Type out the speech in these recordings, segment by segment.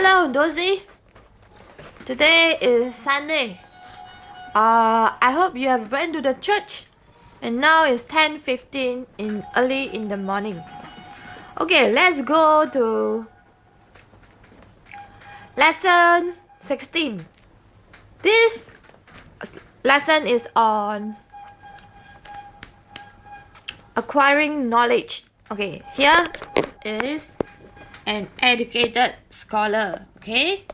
Hello, Dozie. Today is Sunday. I hope you have went to the church. And now it's 10:15 early in the morning. Okay, let's go to lesson 16. This lesson is on acquiring knowledge. Okay, here is an educated scholar. Okay,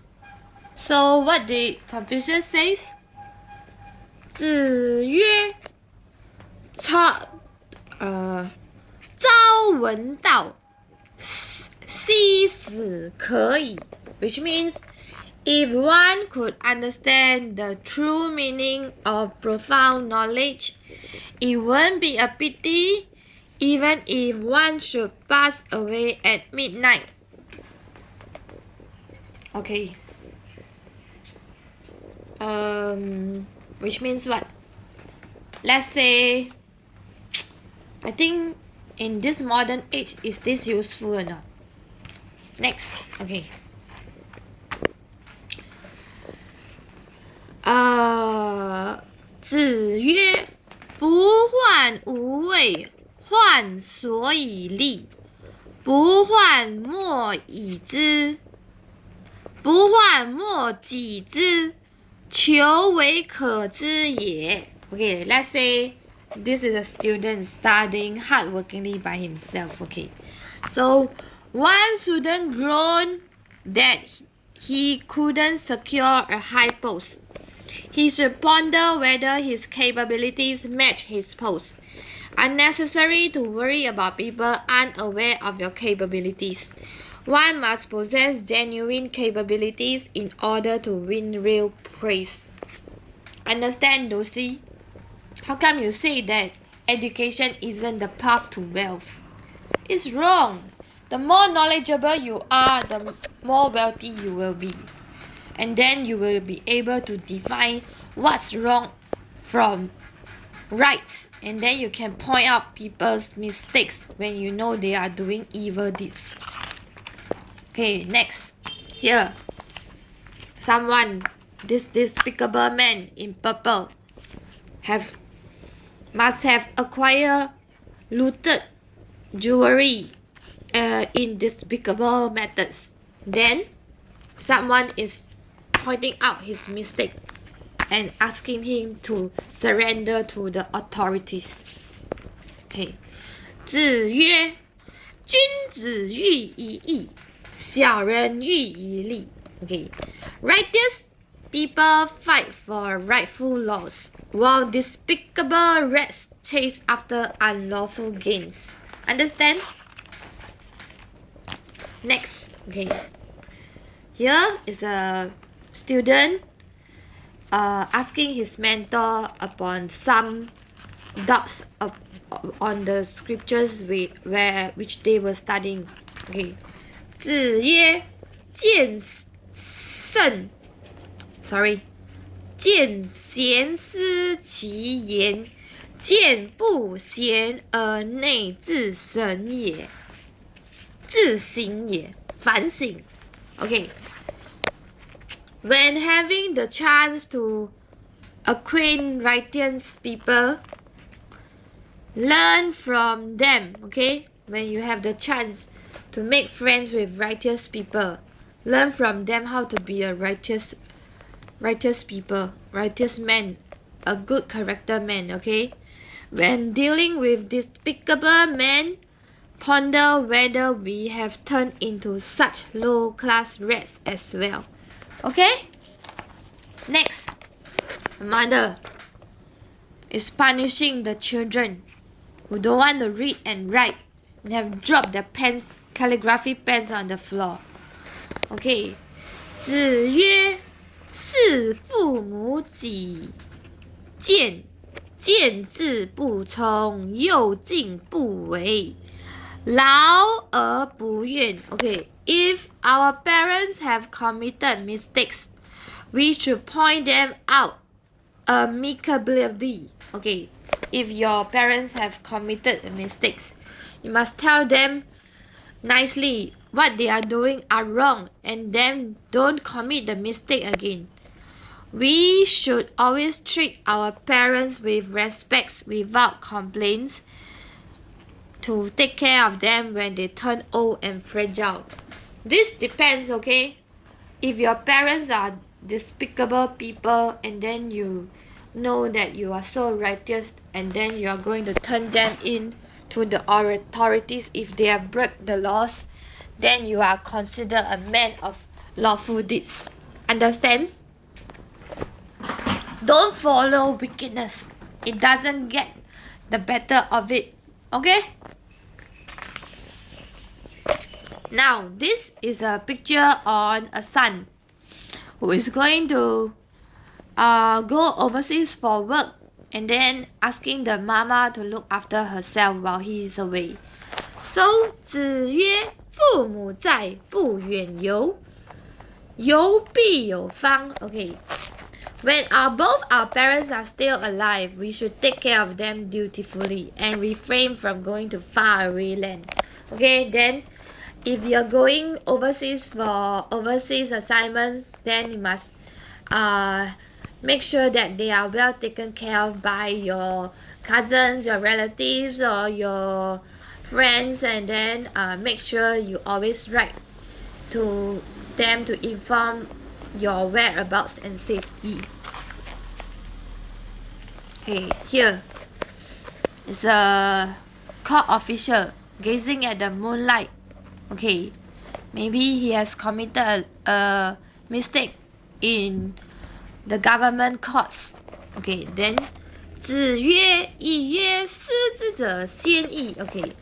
so what did Confucius says? 子曰：“朝闻道，夕死可矣。” Which means, if one could understand the true meaning of profound knowledge, it won't be a pity even if one should pass away at midnight. Okay. Which means what? Let's say, I think in this modern age, is this useful or not? Next, okay. 子曰：“不患无位，患所以立；不患莫以知，不患莫己知。求为可知也。” Okay, let's say this is a student studying hardworkingly by himself. Okay, so one student groaned that he couldn't secure a high post. He should ponder whether his capabilities match his post. Unnecessary to worry about people unaware of your capabilities. One must possess genuine capabilities in order to win real praise. Understand, Dozie? How come you say that education isn't the path to wealth? It's wrong. The more knowledgeable you are, the more wealthy you will be. And then you will be able to define what's wrong from right. And then you can point out people's mistakes when you know they are doing evil deeds. Okay, next. Here. Someone, this despicable man in purple, must have acquired looted jewelry in despicable methods. Then, someone is pointing out his mistake and asking him to surrender to the authorities. Okay. 子曰：“君子喻以义，小人喻以利。” Okay. Righteous people fight for rightful laws, while despicable rats chase after unlawful gains. Understand? Next. Okay. Here is a student asking his mentor upon some doubts on the scriptures which they were studying. Okay. 子曰：“见贤思其言，见不贤而内自省也，自省也，反省。” Okay. When having the chance to acquaint righteous people, learn from them. Okay. When you have the chance to make friends with righteous people, learn from them how to be a righteous people, righteous man, a good character man. Okay. When dealing with despicable men, ponder whether we have turned into such low-class rats as well. Okay? Next. A mother is punishing the children who don't want to read and write and have dropped their calligraphy pens on the floor. Okay. 子曰：“事父母己见，见志不从，又敬不为。劳而不怨。” Okay, if our parents have committed mistakes, we should point them out amicably. Okay, if your parents have committed mistakes, you must tell them nicely what they are doing are wrong and then don't commit the mistake again. We should always treat our parents with respect without complaints, to take care of them when they turn old and fragile. This depends, okay? If your parents are despicable people and then you know that you are so righteous and then you are going to turn them in to the authorities if they have broke the laws, then you are considered a man of lawful deeds. Understand? Don't follow wickedness. It doesn't get the better of it. Okay? Now, this is a picture on a son who is going to go overseas for work and then asking the mama to look after herself while he is away. So, 子曰：父母在，不远游，游必有方. Okay. When both our parents are still alive, we should take care of them dutifully and refrain from going to faraway land. Okay, then if you're going overseas for overseas assignments, then you must make sure that they are well taken care of by your cousins, your relatives, or your friends, and then make sure you always write to them to inform your whereabouts and safety. Okay, here is a court official gazing at the moonlight. Okay, maybe he has committed a mistake in the government courts. Okay, then 子曰：亦曰失之者先矣. Okay,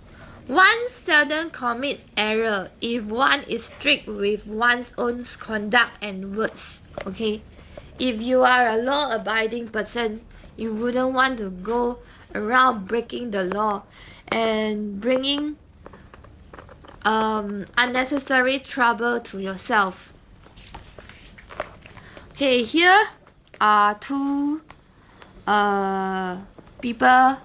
one seldom commits error if one is strict with one's own conduct and words. Okay, if you are a law-abiding person, you wouldn't want to go around breaking the law and bringing unnecessary trouble to yourself. Okay, here are two people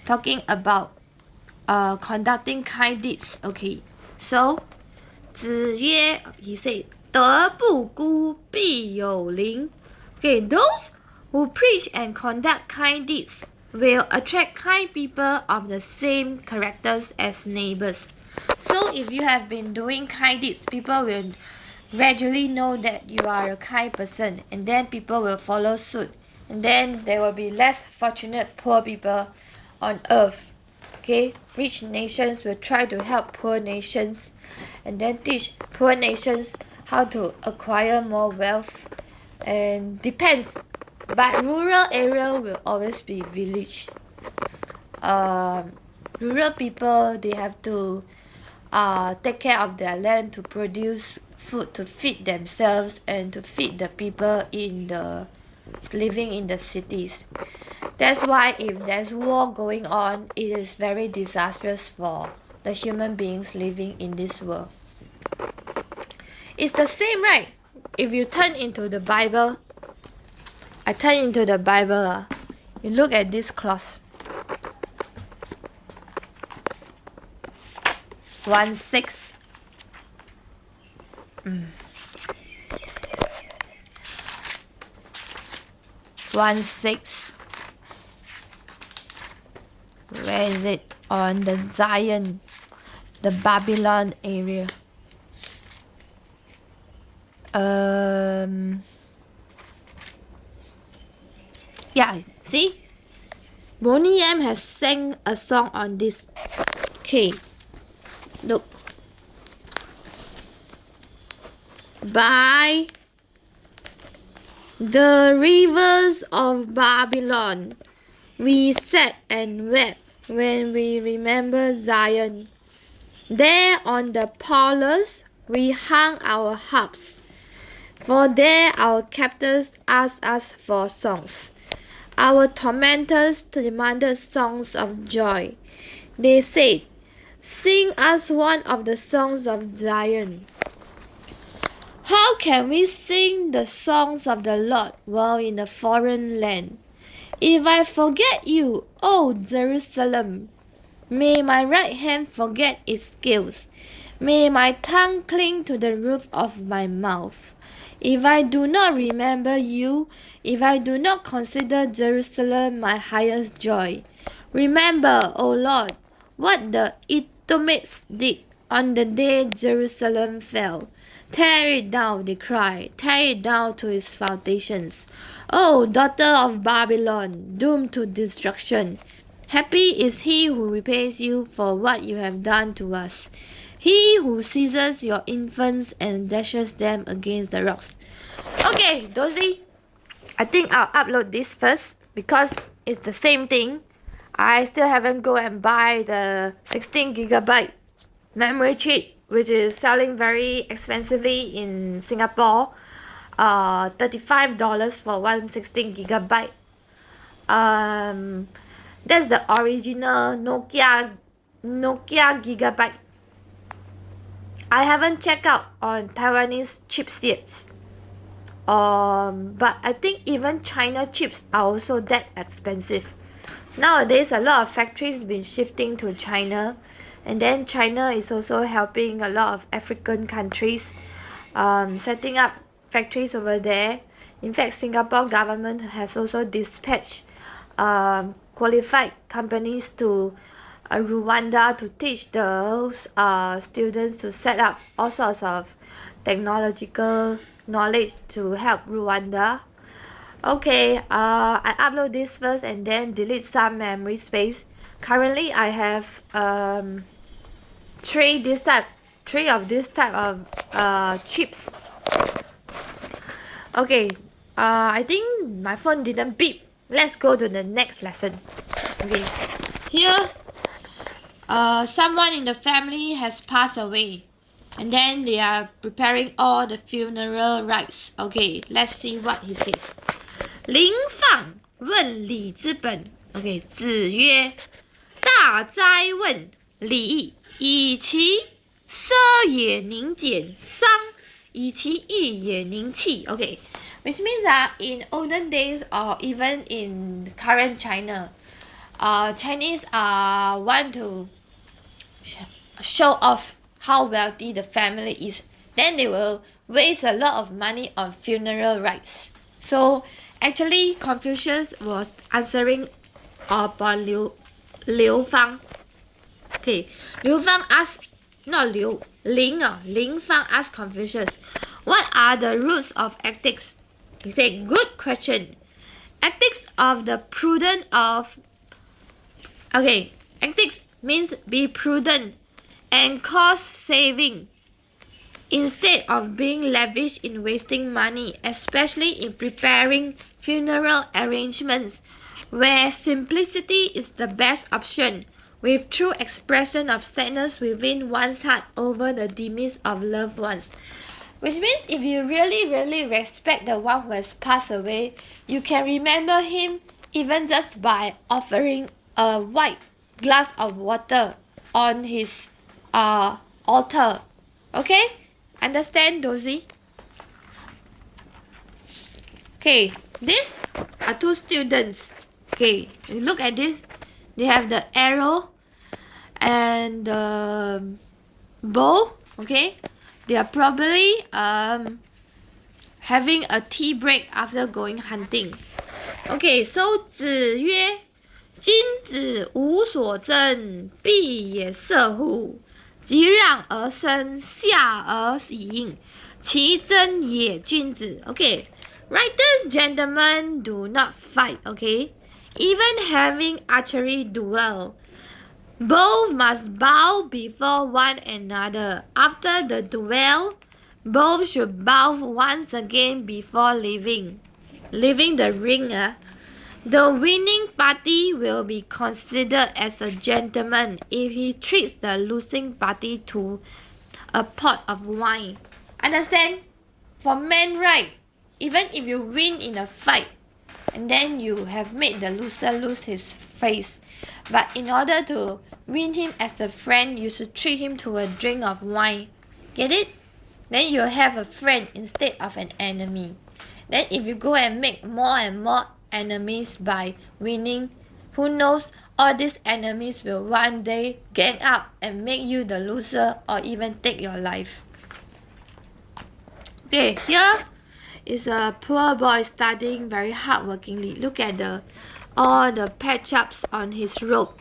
talking about conducting kind deeds. Okay, so 子曰, he said, 德不孤，必有邻. Okay, those who preach and conduct kind deeds will attract kind people of the same characters as neighbors. So if you have been doing kind deeds, people will gradually know that you are a kind person, and then people will follow suit, and then there will be less fortunate poor people on earth. Okay, rich nations will try to help poor nations and then teach poor nations how to acquire more wealth, and depends, but rural area will always be village. Rural people, they have to take care of their land to produce food to feed themselves and to feed the people living in the cities. That's why if there's war going on, it is very disastrous for the human beings living in this world. It's the same, right? If you turn into the Bible, I turn into the Bible, you look at this clause. 1:6. 1:6. Where is it? On the Zion, the Babylon area. Yeah, see? Bonnie M has sang a song on this. Okay, look. By the rivers of Babylon, we sat and wept when we remember Zion. There on the polars we hung our harps, for there our captors asked us for songs. Our tormentors demanded songs of joy. They said, "Sing us one of the songs of Zion." How can we sing the songs of the Lord while in a foreign land? If I forget you, O Jerusalem, May my right hand forget its skills. May my tongue cling to the roof of my mouth. If I do not remember you, if I do not consider Jerusalem my highest joy. Remember, O Lord, what the Edomites did on the day Jerusalem fell. Tear it down, they cried, tear it down to its foundations. O daughter of Babylon, doomed to destruction. Happy is he who repays you for what you have done to us. He who seizes your infants and dashes them against the rocks. Okay, Dozie, I think I'll upload this first because it's the same thing. I still haven't go and buy the 16GB memory chip, which is selling very expensively in Singapore. $35 for one 16GB. That's the original Nokia Gigabyte. I haven't checked out on Taiwanese chips yet. But I think even China chips are also that expensive. Nowadays, a lot of factories been shifting to China, and then China is also helping a lot of African countries, setting up factories over there. In fact, Singapore government has also dispatched qualified companies to Rwanda to teach those students to set up all sorts of technological knowledge to help Rwanda. Okay, I upload this first and then delete some memory space. Currently, I have three of this type of chips. Okay, I think my phone didn't beep. Let's go to the next lesson. Okay, here, someone in the family has passed away, and then they are preparing all the funeral rites. Okay, let's see what he says. 林放问礼之本。OK， 子曰：大哉问！礼，以其奢也宁俭，丧，以其义也宁弃。OK, which means that in olden days or even in current China, Chinese want to show off how wealthy the family is. Then they will waste a lot of money on funeral rites. So actually, Confucius was answering upon Liu Fang. Okay, Liu Fang asked, not Liu, Ling Fang asked Confucius, what are the roots of ethics? He said, good question. Ethics of the prudent of... Okay, ethics means be prudent and cost saving, instead of being lavish in wasting money, especially in preparing funeral arrangements, where simplicity is the best option, with true expression of sadness within one's heart over the demise of loved ones. Which means if you really respect the one who has passed away, you can remember him even just by offering a white glass of water on his altar. Okay? Understand, Dozie? Okay, these are two students. Okay, you look at this. They have the arrow and the bow. Okay, they are probably having a tea break after going hunting. Okay, so 子曰：君子无所争，必也射乎？急让而生，下而以应，其真也君子。Okay, righteous gentlemen do not fight. Okay, even having archery duel, both must bow before one another. After the duel, both should bow once again before leaving the ring. The winning party will be considered as a gentleman if he treats the losing party to a pot of wine. Understand? For men, right? Even if you win in a fight, and then you have made the loser lose his face, but in order to win him as a friend, you should treat him to a drink of wine. Get it? Then you'll have a friend instead of an enemy. Then if you go and make more and more enemies by winning, who knows, all these enemies will one day gang up and make you the loser or even take your life. Okay, here is a poor boy studying very hardworkingly. Look at all the patch-ups on his robe.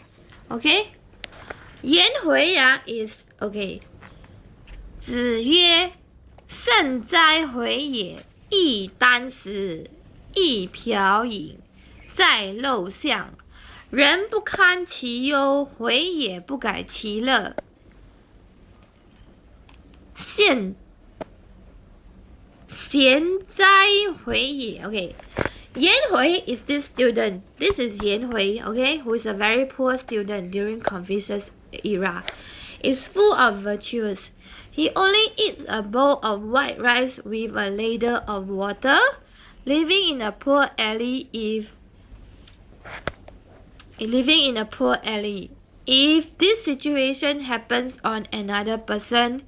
Okay, 颜回呀 is okay. 子曰：“圣哉回也！一箪食，一瓢饮，在陋巷，人不堪其忧，回也不改其乐。”贤哉回也 okay. 颜回 is this student. This is 颜回 okay, who is a very poor student during Confucius era. Is full of virtues. He only eats a bowl of white rice with a ladle of water, living in a poor alley. If this situation happens on another person,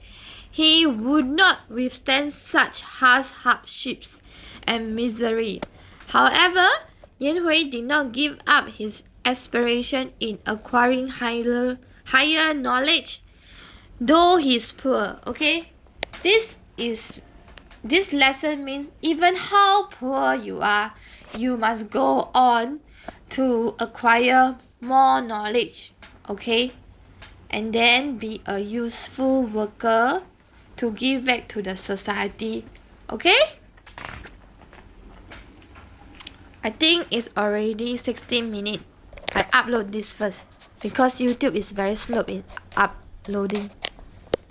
he would not withstand such harsh hardships and misery. However, Yan Hui did not give up his aspiration in acquiring higher knowledge, though he's poor. Okay, this lesson means even how poor you are, you must go on to acquire more knowledge. Okay, and then be a useful worker to give back to the society. Okay, I think it's already 16 minutes. I upload this first because YouTube is very slow in uploading.